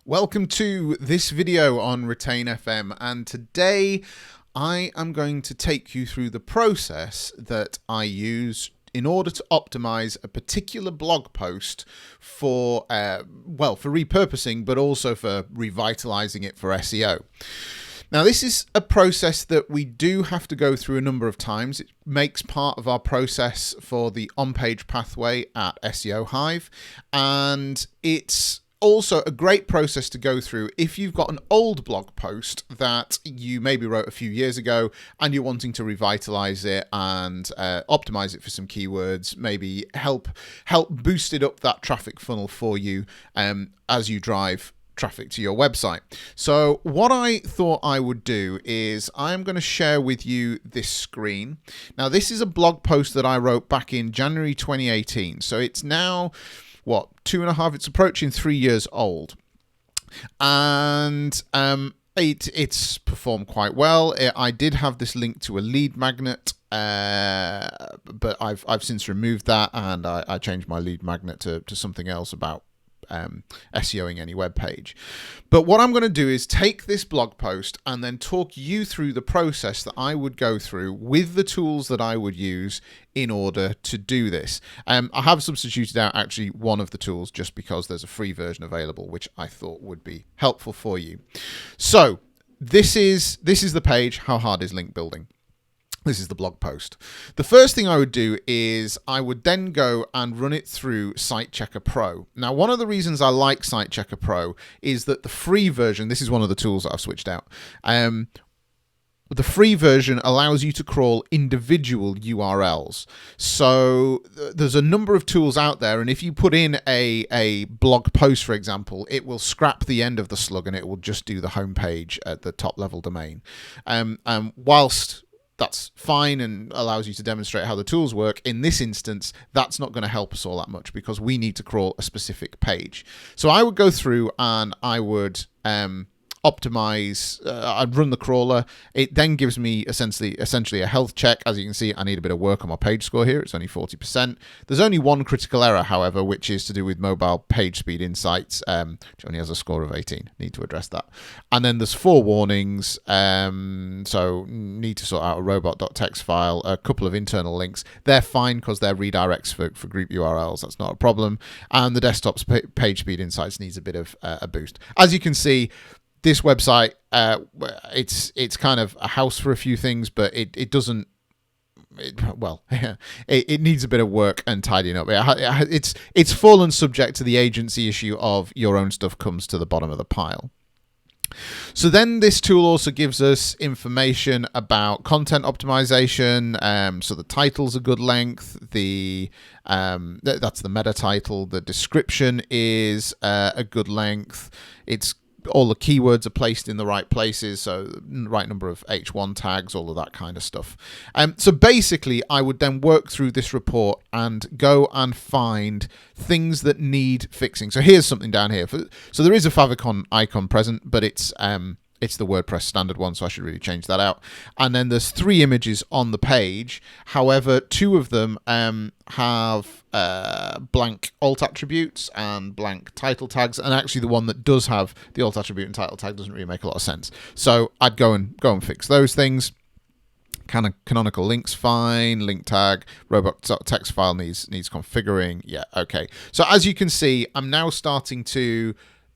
Welcome to this video on Retain FM, and today I am going to take you through the process that I use in order to optimize a particular blog post for repurposing, but also for revitalizing it for SEO. Now, this is a process that we do have to go through a number of times. It makes part of our process for the on-page pathway at SEOHive, and it's also a great process to go through if you've got an old blog post that you maybe wrote a few years ago and you're wanting to revitalize it and optimize it for some keywords, maybe help boost it up that traffic funnel for you as you drive traffic to your website. So what I thought I would do is I'm going to share with you this screen. Now, this is a blog post that I wrote back in January 2018. So it's now it's approaching 3 years old, and it's performed quite well. I did have this link to a lead magnet, but I've since removed that, and I changed my lead magnet to something else about SEOing any web page. But what I'm going to do is take this blog post and then talk you through the process that I would go through with the tools that I would use in order to do this. I have substituted out actually one of the tools just because there's a free version available, which I thought would be helpful for you. So this is the page. How hard is link building? This is the blog post. The first thing I would do is I would then go and run it through Site Checker Pro. Now, one of the reasons I like Site Checker Pro is that the free version, this is one of the tools that I've switched out. The free version allows you to crawl individual URLs. So there's a number of tools out there, and if you put in a blog post, for example, it will scrap the end of the slug and it will just do the homepage at the top level domain. Whilst that's fine and allows you to demonstrate how the tools work, in this instance, that's not going to help us all that much because we need to crawl a specific page. So I would go through and I would optimize, I'd run the crawler. It then gives me essentially a health check. As you can see, I need a bit of work on my page score here. It's only 40%. There's only one critical error, however, which is to do with mobile page speed insights, which only has a score of 18. Need to address that. And then there's 4 warnings. So need to sort out a robot.txt file, a couple of internal links. They're fine because they're redirects for group URLs. That's not a problem. And the desktop's page speed insights needs a bit of a boost. As you can see, this website, it's kind of a house for a few things, but it doesn't. It needs a bit of work and tidying up. It's fallen subject to the agency issue of your own stuff comes to the bottom of the pile. So then this tool also gives us information about content optimization. So the title's a good length. That's the meta title. The description is a good length. It's all the keywords are placed in the right places, so the right number of H1 tags, all of that kind of stuff. So basically, I would then work through this report and go and find things that need fixing. So here's something down here. So there is a favicon icon present, but it's the WordPress standard one, so I should really change that out. And then there's 3 images on the page. However, 2 of them have blank alt attributes and blank title tags, and actually the one that does have the alt attribute and title tag doesn't really make a lot of sense. So I'd go and fix those things. Kind of canonical links, fine. Link tag, robot.txt file needs configuring. Yeah, okay. So as you can see, I'm now starting to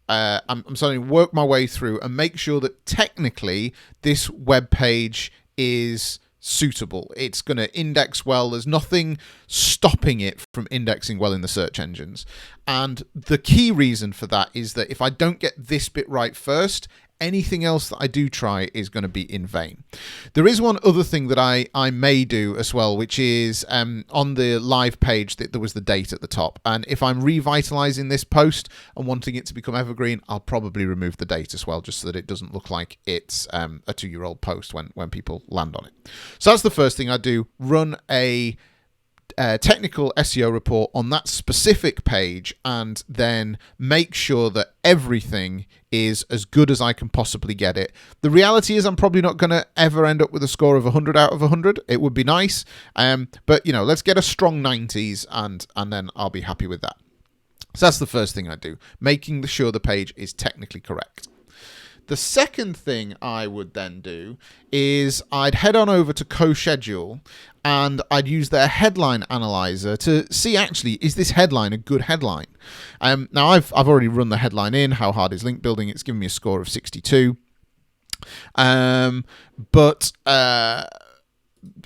I'm starting to work my way through and make sure that technically this web page is suitable. It's going to index well. There's nothing stopping it from indexing well in the search engines. And the key reason for that is that if I don't get this bit right first, anything else that I do try is going to be in vain. There is one other thing that I may do as well, which is on the live page that there was the date at the top. And if I'm revitalizing this post and wanting it to become evergreen, I'll probably remove the date as well, just so that it doesn't look like it's a 2-year-old post when people land on it. So that's the first thing I do. Run a technical SEO report on that specific page and then make sure that everything is as good as I can possibly get it. The reality is I'm probably not going to ever end up with a score of 100 out of 100. It would be nice, but let's get a strong 90s and then I'll be happy with that. So that's the first thing I do, making sure the page is technically correct. The second thing I would then do is I'd head on over to CoSchedule and I'd use their headline analyzer to see, actually, is this headline a good headline? Now, I've already run the headline in, how hard is link building? It's given me a score of 62. But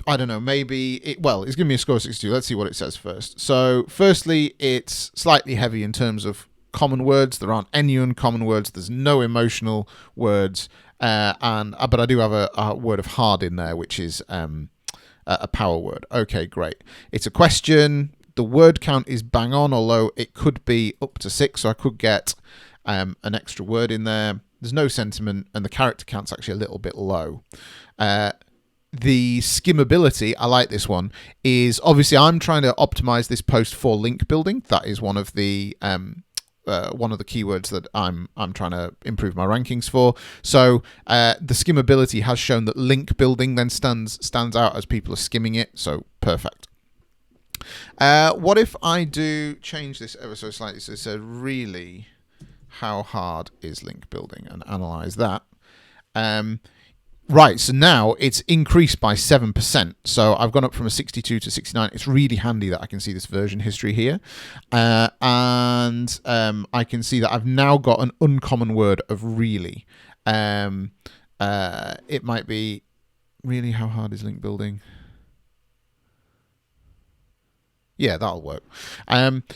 I don't know, maybe it's giving me a score of 62. Let's see what it says first. So firstly, it's slightly heavy in terms of common words. There aren't any uncommon words. There's no emotional words. But I do have a word of hard in there, which is a power word. Okay, great. It's a question. The word count is bang on, although it could be up to 6, so I could get an extra word in there. There's no sentiment, and the character count's actually a little bit low. The skimmability, I like this one, is obviously I'm trying to optimize this post for link building. That is one of the keywords that I'm trying to improve my rankings for. So the skimmability has shown that link building then stands out as people are skimming it. So perfect. What if I do change this ever so slightly? So it says really, how hard is link building, and analyze that. Right, so now it's increased by 7%. So I've gone up from a 62 to 69. It's really handy that I can see this version history here. And I can see that I've now got an uncommon word of really. It might be, really, how hard is link building? Yeah, that'll work.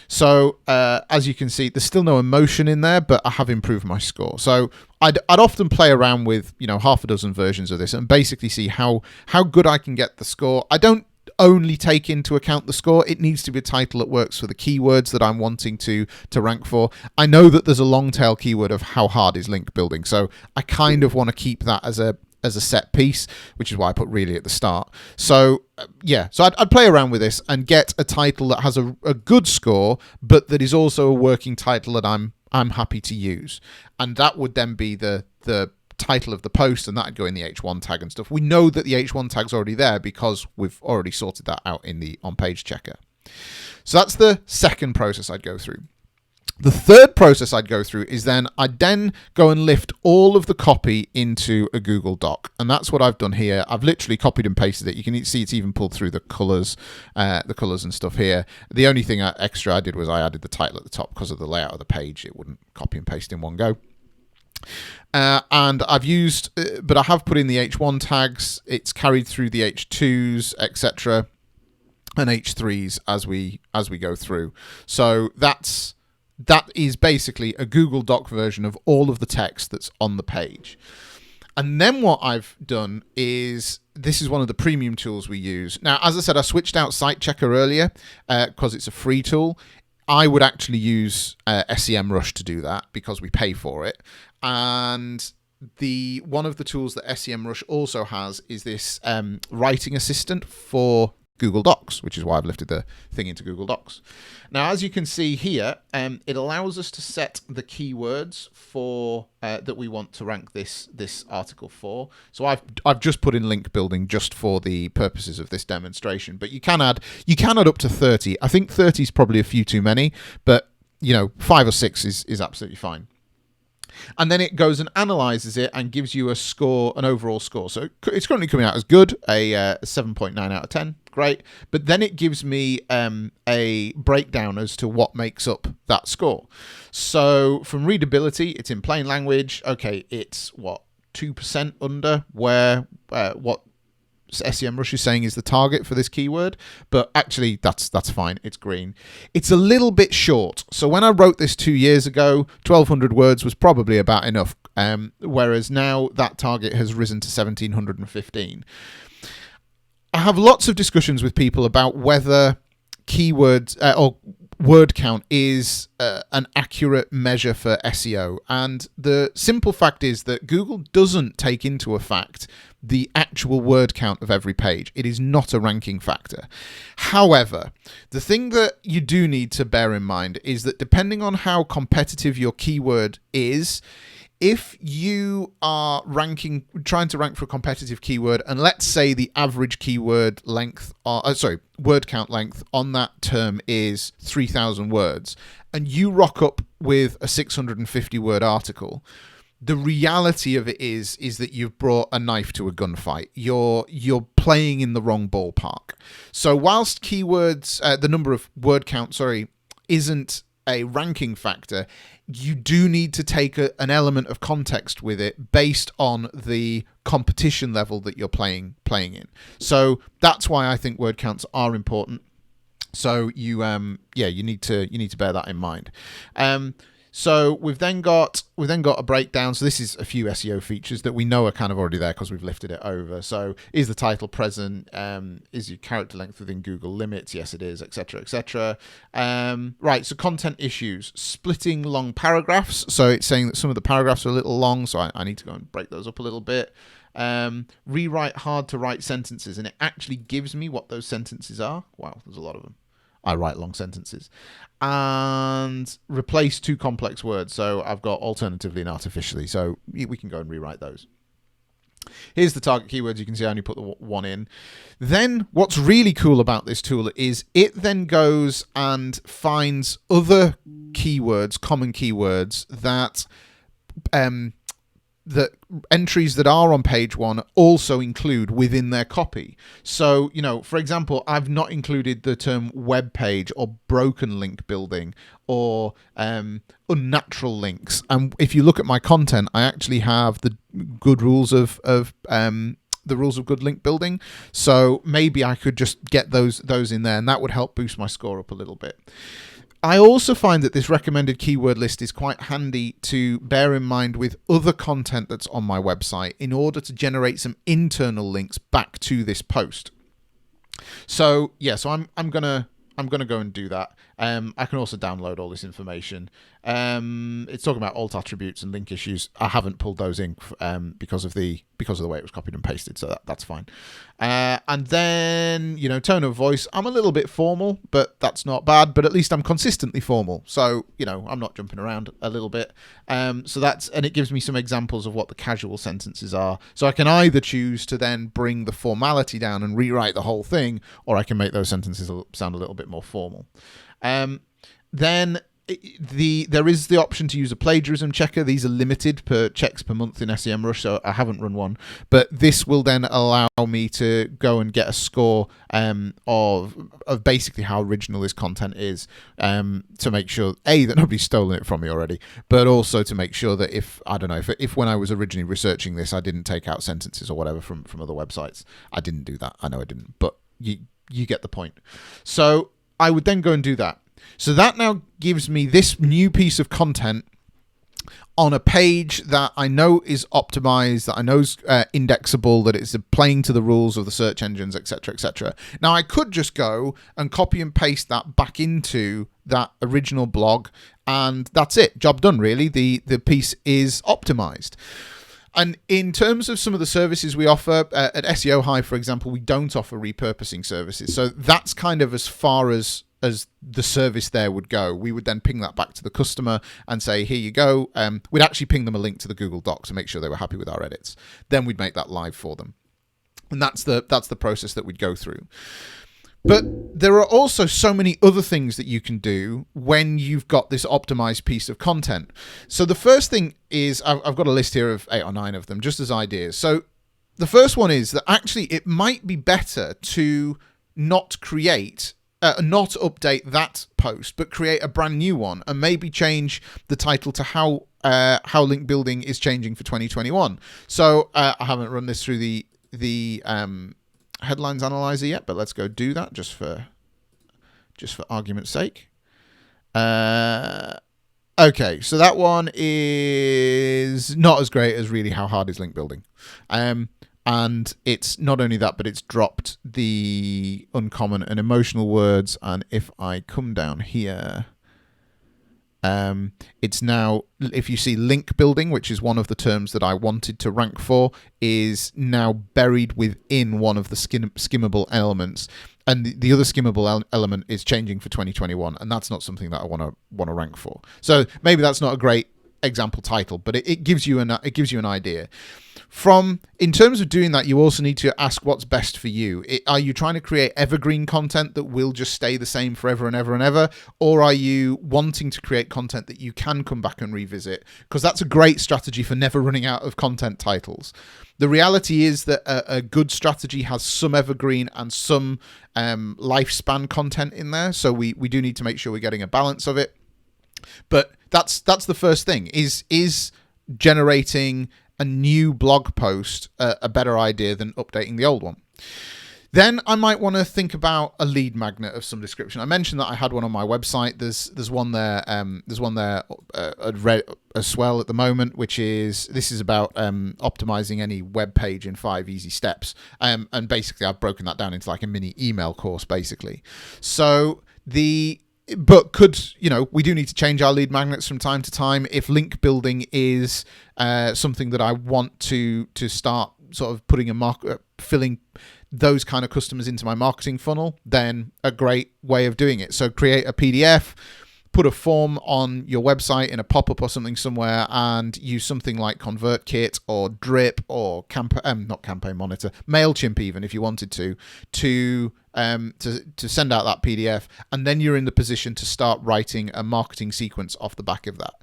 So as you can see, there's still no emotion in there, but I have improved my score. So I'd often play around with, half a dozen versions of this and basically see how good I can get the score. I don't only take into account the score. It needs to be a title that works for the keywords that I'm wanting to rank for. I know that there's a long tail keyword of how hard is link building, so I kind of want to keep that as a set piece, which is why I put really at the start. So so I'd play around with this and get a title that has a good score, but that is also a working title that I'm happy to use. And that would then be the title of the post, and that'd go in the H1 tag and stuff. We know that the H1 tag's already there because we've already sorted that out in the on-page checker. So that's the second process I'd go through. The third process I'd go through is I'd go and lift all of the copy into a Google Doc. And that's what I've done here. I've literally copied and pasted it. You can see it's even pulled through the colors and stuff here. The only thing extra I did was I added the title at the top because of the layout of the page. It wouldn't copy and paste in one go. And I've used, but I have put in the H1 tags. It's carried through the H2s, etc., and H3s as we go through. So that is basically a Google Doc version of all of the text that's on the page. And then what I've done is, this is one of the premium tools we use. Now, as I said, I switched out Site Checker earlier because it's a free tool. I would actually use SEMrush to do that because we pay for it. And one of the tools that SEMrush also has is this writing assistant for Google Docs, which is why I've lifted the thing into Google Docs. Now, as you can see here, it allows us to set the keywords for that we want to rank this article for. So I've just put in link building just for the purposes of this demonstration, but you can add up to 30. I think 30 is probably a few too many, but 5 or 6 is absolutely fine. And then it goes and analyzes it and gives you a score, an overall score. So it's currently coming out as good, a 7.9 out of 10. Great. But then it gives me a breakdown as to what makes up that score. So from readability, it's in plain language. Okay, it's 2% under where what SEMrush is saying is the target for this keyword, but actually that's fine. It's green. It's a little bit short. So when I wrote this 2 years ago, 1,200 words was probably about enough, whereas now that target has risen to 1,715. I have lots of discussions with people about whether keywords or word count is an accurate measure for SEO. And the simple fact is that Google doesn't take into effect the actual word count of every page. It is not a ranking factor. However, the thing that you do need to bear in mind is that depending on how competitive your keyword is, if you are trying to rank for a competitive keyword, and let's say the average keyword length, word count length on that term is 3,000 words, and you rock up with a 650 word article, the reality of it is that you've brought a knife to a gunfight. You're playing in the wrong ballpark. So whilst keywords, the number of word count, isn't a ranking factor, you do need to take an element of context with it based on the competition level that you're playing in. So that's why I think word counts are important. So you need to bear that in mind. So we've then got a breakdown. So this is a few SEO features that we know are kind of already there because we've lifted it over. So is the title present? Is your character length within Google limits? Yes, it is, etc., etc. Right. So content issues, splitting long paragraphs. So it's saying that some of the paragraphs are a little long, so I need to go and break those up a little bit. Rewrite hard to write sentences, and it actually gives me what those sentences are. Wow, there's a lot of them. I write long sentences. And replace too complex words. So I've got alternatively and artificially. So we can go and rewrite those. Here's the target keywords. You can see I only put the one in. Then what's really cool about this tool is it then goes and finds other keywords, common keywords that the entries that are on page one also include within their copy. So, for example, I've not included the term web page or broken link building or unnatural links. And if you look at my content, I actually have the good rules of the rules of good link building. So maybe I could just get those in there, and that would help boost my score up a little bit. I also find that this recommended keyword list is quite handy to bear in mind with other content that's on my website in order to generate some internal links back to this post. So I'm gonna go and do that. I can also download all this information. It's talking about alt attributes and link issues. I haven't pulled those in because of the way it was copied and pasted, so that's fine. And then tone of voice. I'm a little bit formal, but that's not bad. But at least I'm consistently formal, so I'm not jumping around a little bit. And it gives me some examples of what the casual sentences are. So I can either choose to then bring the formality down and rewrite the whole thing, or I can make those sentences sound a little bit more formal. Then there is the option to use a plagiarism checker. These are limited per checks per month in SEMrush, so I haven't run one. But this will then allow me to go and get a score of basically how original this content is, to make sure that nobody's stolen it from me already, but also to make sure that if when I was originally researching this, I didn't take out sentences or whatever from other websites. I didn't do that. I know I didn't, but you get the point. So I would then go and do that. So that now gives me this new piece of content on a page that I know is optimized, that I know is indexable, that it's playing to the rules of the search engines, etc., etc. Now, I could just go and copy and paste that back into that original blog, and that's it. Job done, really. The piece is optimized. And in terms of some of the services we offer, at SEOHive, for example, we don't offer repurposing services. So that's kind of as far as the service there would go. We would then ping that back to the customer and say, here you go. We'd actually ping them a link to the Google Doc to make sure they were happy with our edits. Then we'd make that live for them. And that's the process that we'd go through. But there are also so many other things that you can do when you've got this optimized piece of content. So the first thing is, I've got a list here of 8 or 9 of them, just as ideas. So the first one is that actually it might be better to not update that post, but create a brand new one, and maybe change the title to how link building is changing for 2021. So I haven't run this through the headlines analyzer yet, but let's go do that just for argument's sake. Okay, so that one is not as great as really how hard is link building. And it's not only that, but it's dropped the uncommon and emotional words. And if I come down here, it's now, if you see link building, which is one of the terms that I wanted to rank for, is now buried within one of the skimmable elements. And the other skimmable element is changing for 2021. And that's not something that I want to rank for. So maybe that's not a great example title, but it gives you an idea. In terms of doing that, you also need to ask what's best for you. Are you trying to create evergreen content that will just stay the same forever and ever and ever? Or are you wanting to create content that you can come back and revisit? Because that's a great strategy for never running out of content titles. The reality is that a good strategy has some evergreen and some lifespan content in there. So we do need to make sure we're getting a balance of it. But that's the first thing, is generating a new blog post a better idea than updating the old one. Then I might want to think about a lead magnet of some description. I mentioned that I had one on my website. There's one there. As well at the moment, which is about optimizing any web page in 5 easy steps. And basically, I've broken that down into like a mini email course, basically. So But we do need to change our lead magnets from time to time. If link building is something that I want to start sort of putting filling those kind of customers into my marketing funnel, then a great way of doing it. So create a PDF, put a form on your website in a pop-up or something somewhere, and use something like ConvertKit or Drip or not Campaign Monitor, MailChimp even, if you wanted to send out that PDF, and then you're in the position to start writing a marketing sequence off the back of that.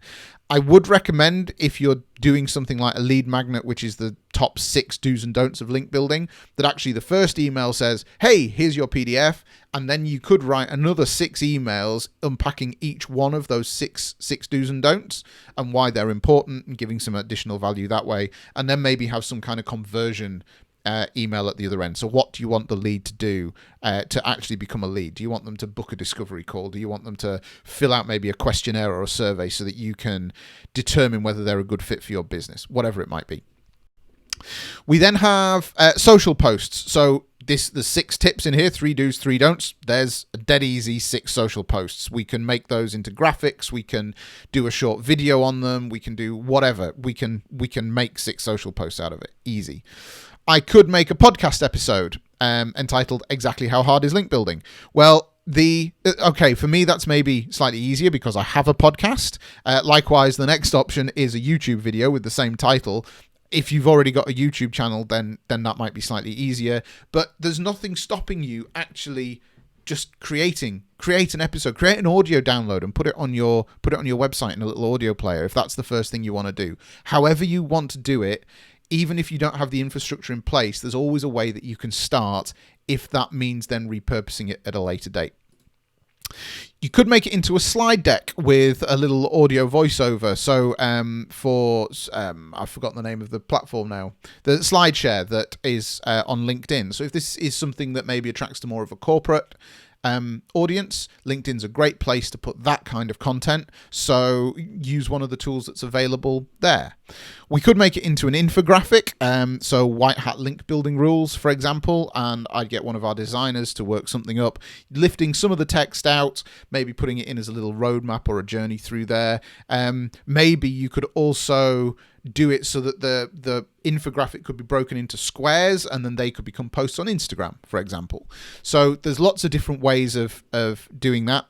I would recommend, if you're doing something like a lead magnet, which is the top 6 do's and don'ts of link building, that actually the first email says, hey, here's your PDF, and then you could write another 6 emails unpacking each one of those six do's and don'ts and why they're important, and giving some additional value that way, and then maybe have some kind of conversion email at the other end. So what do you want the lead to do to actually become a lead? Do you want them to book a discovery call? Do you want them to fill out maybe a questionnaire or a survey so that you can determine whether they're a good fit for your business, whatever it might be? We then have social posts. So there's 6 tips in here, 3 do's, 3 don'ts. There's a dead easy 6 social posts. We can make those into graphics. We can do a short video on them. We can do whatever. We can make 6 social posts out of it. Easy. I could make a podcast episode entitled Exactly How Hard is Link Building? Well, for me, that's maybe slightly easier because I have a podcast. Likewise, the next option is a YouTube video with the same title. If you've already got a YouTube channel, then that might be slightly easier. But there's nothing stopping you actually just create an episode, create an audio download and put it on your website in a little audio player if that's the first thing you want to do. However you want to do it, even if you don't have the infrastructure in place, there's always a way that you can start if that means then repurposing it at a later date. You could make it into a slide deck with a little audio voiceover. So I've forgotten the name of the platform now, the SlideShare that is on LinkedIn. So if this is something that maybe attracts to more of a corporate audience, LinkedIn's a great place to put that kind of content. So use one of the tools that's available there. We could make it into an infographic. So white hat link building rules, for example, and I'd get one of our designers to work something up, lifting some of the text out, maybe putting it in as a little roadmap or a journey through there. Maybe you could also do it so that the infographic could be broken into squares and then they could become posts on Instagram, for example. So there's lots of different ways of doing that.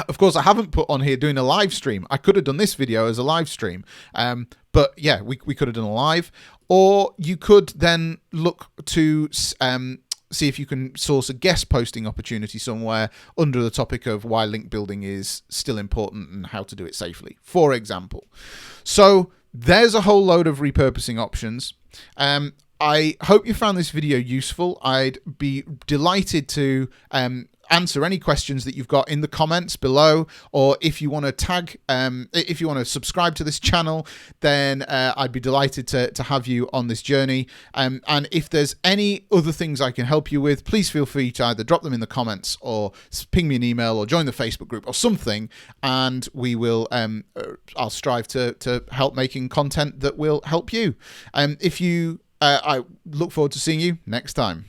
Of course, I haven't put on here doing a live stream. I could have done this video as a live stream. But yeah, we could have done a live. Or you could then look to see if you can source a guest posting opportunity somewhere under the topic of why link building is still important and how to do it safely, for example. So there's a whole load of repurposing options. I hope you found this video useful. I'd be delighted to answer any questions that you've got in the comments below, or if you want to subscribe to this channel, then I'd be delighted to have you on this journey. And if there's any other things I can help you with, please feel free to either drop them in the comments or ping me an email or join the Facebook group or something, and we will I'll strive to help making content that will help you. I look forward to seeing you next time.